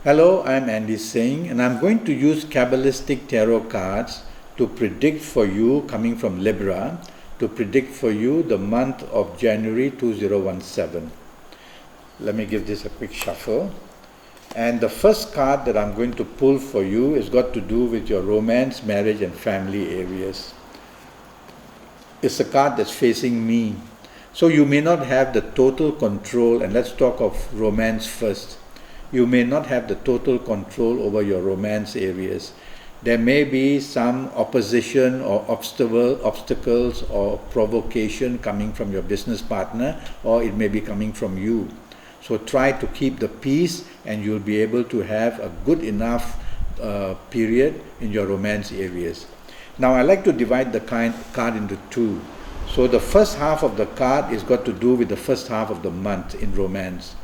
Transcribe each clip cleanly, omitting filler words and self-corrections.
Hello, I'm Andy Singh, and I'm going to use Kabbalistic tarot cards to predict for you, coming from Libra, to predict for you the month of January 2017. Let me give this a quick shuffle. And the first card that I'm going to pull for you has got to do with your romance, marriage, and family areas. It's a card that's facing me. So you may not have the total control, and let's talk of romance first. You may not have the total control over your romance areas. There may be some opposition or obstacles or provocation coming from your business partner, or it may be coming from you. So try to keep the peace, and you'll be able to have a good enough period in your romance areas. Now I like to divide the card into two. So the first half of the card is got to do with the first half of the month in romance.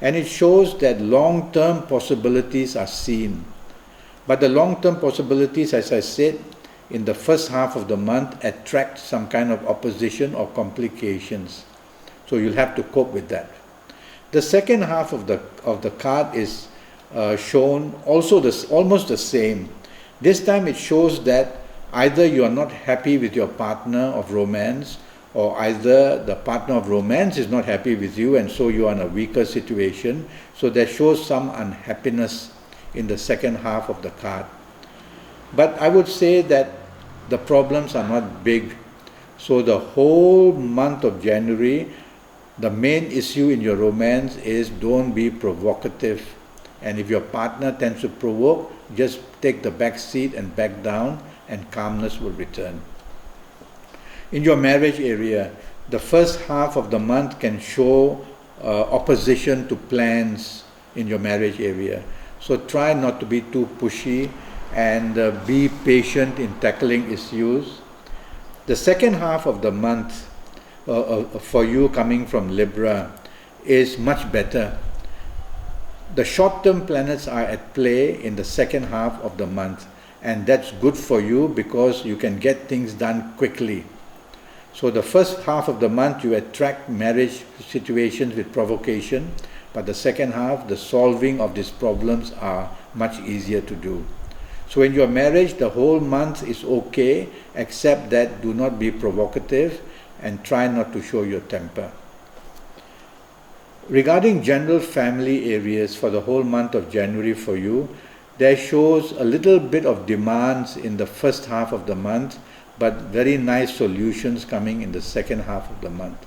And it shows that long-term possibilities are seen. But the long-term possibilities, as I said, in the first half of the month attract some kind of opposition or complications. So you'll have to cope with that. The second half of the card is shown also almost the same. This time it shows that either you are not happy with your partner of romance, or either the partner of romance is not happy with you, and so you are in a weaker situation. So that shows some unhappiness in the second half of the card. But I would say that the problems are not big. So the whole month of January, the main issue in your romance is don't be provocative. And if your partner tends to provoke, just take the back seat and back down, and calmness will return. In your marriage area, the first half of the month can show opposition to plans in your marriage area. So try not to be too pushy, and be patient in tackling issues. The second half of the month for you, coming from Libra, is much better. The short-term planets are at play in the second half of the month, and that's good for you because you can get things done quickly. So the first half of the month you attract marriage situations with provocation, but the second half, the solving of these problems are much easier to do. So in your marriage, the whole month is okay, except that do not be provocative and try not to show your temper. Regarding general family areas for the whole month of January for you, there shows a little bit of demands in the first half of the month, but very nice solutions coming in the second half of the month.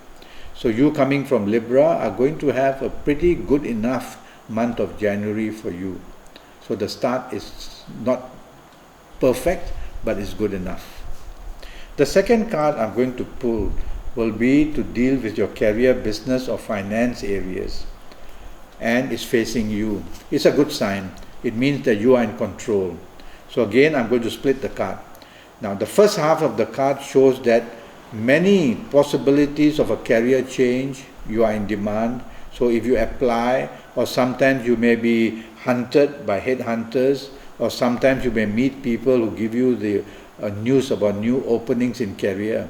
So you, coming from Libra, are going to have a pretty good enough month of January for you. So the start is not perfect, but it's good enough. The second card I'm going to pull will be to deal with your career, business, or finance areas, and it's facing you. It's a good sign. It means that you are in control. So again, I'm going to split the card. Now, the first half of the card shows that many possibilities of a career change, you are in demand. So if you apply, or sometimes you may be hunted by headhunters, or sometimes you may meet people who give you the news about new openings in career.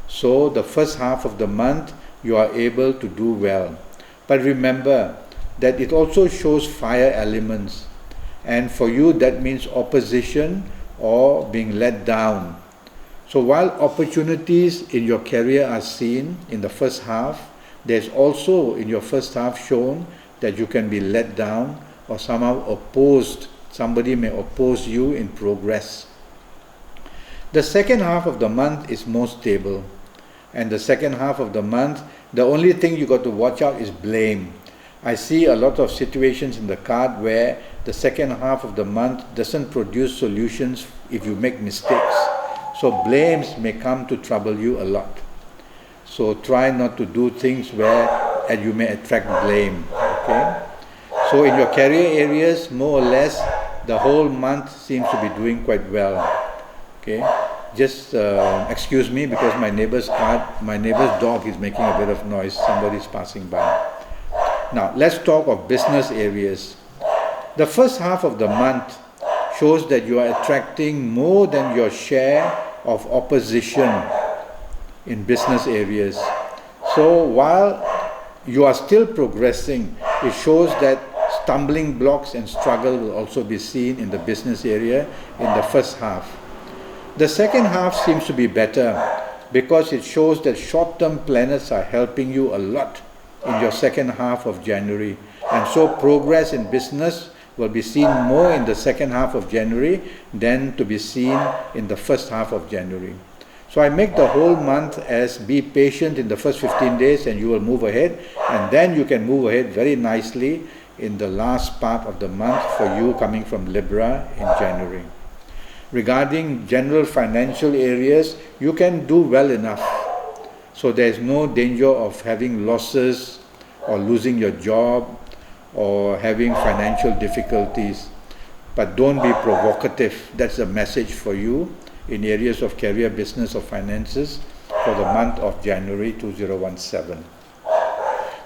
So the first half of the month, you are able to do well. But remember that it also shows fire elements. And for you, that means opposition or being let down. So while opportunities in your career are seen in the first half, there's also in your first half shown that you can be let down or somehow opposed. Somebody may oppose you in progress. The second half of the month is more stable. And the second half of the month, the only thing you got to watch out is blame. I see a lot of situations in the card where the second half of the month doesn't produce solutions if you make mistakes. So blames may come to trouble you a lot. So try not to do things where you may attract blame. Okay? So in your career areas, more or less, the whole month seems to be doing quite well. Okay? Just excuse me because my neighbor's dog is making a bit of noise. Somebody's passing by. Now, let's talk of business areas. The first half of the month shows that you are attracting more than your share of opposition in business areas. So while you are still progressing, it shows that stumbling blocks and struggle will also be seen in the business area in the first half. The second half seems to be better because it shows that short-term planets are helping you a lot in your second half of January. And so progress in business will be seen more in the second half of January than to be seen in the first half of January. So I make the whole month as be patient in the first 15 days and you will move ahead, and then you can move ahead very nicely in the last part of the month for you coming from Libra in January. Regarding general financial areas, you can do well enough. So there is no danger of having losses or losing your job or having financial difficulties. But don't be provocative. That's a message for you in areas of career, business or finances for the month of January 2017.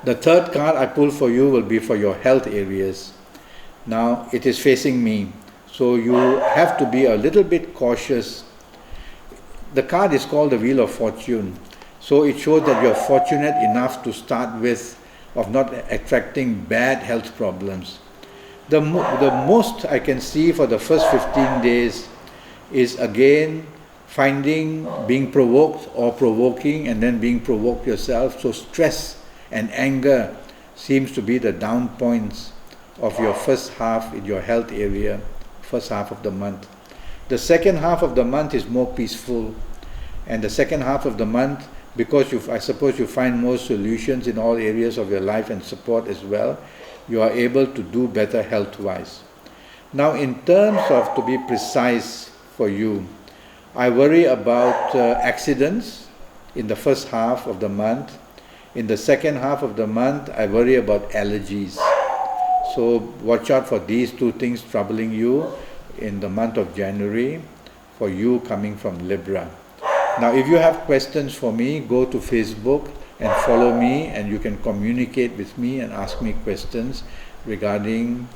The third card I pull for you will be for your health areas. Now it is facing me, so you have to be a little bit cautious. The card is called the Wheel of Fortune, so it shows that you're fortunate enough to start with of not attracting bad health problems. The most I can see for the first 15 days is again finding being provoked or provoking and then being provoked yourself. So stress and anger seems to be the down points of your first half in your health area, first half of the month. The second half of the month is more peaceful, and the second half of the month, because I suppose you find more solutions in all areas of your life and support as well, you are able to do better health-wise. Now in terms of, to be precise for you, I worry about accidents in the first half of the month. In the second half of the month, I worry about allergies. So watch out for these two things troubling you in the month of January for you coming from Libra. Now if you have questions for me, go to Facebook and follow me, and you can communicate with me and ask me questions regarding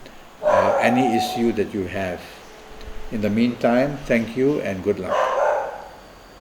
any issue that you have. In the meantime, thank you and good luck.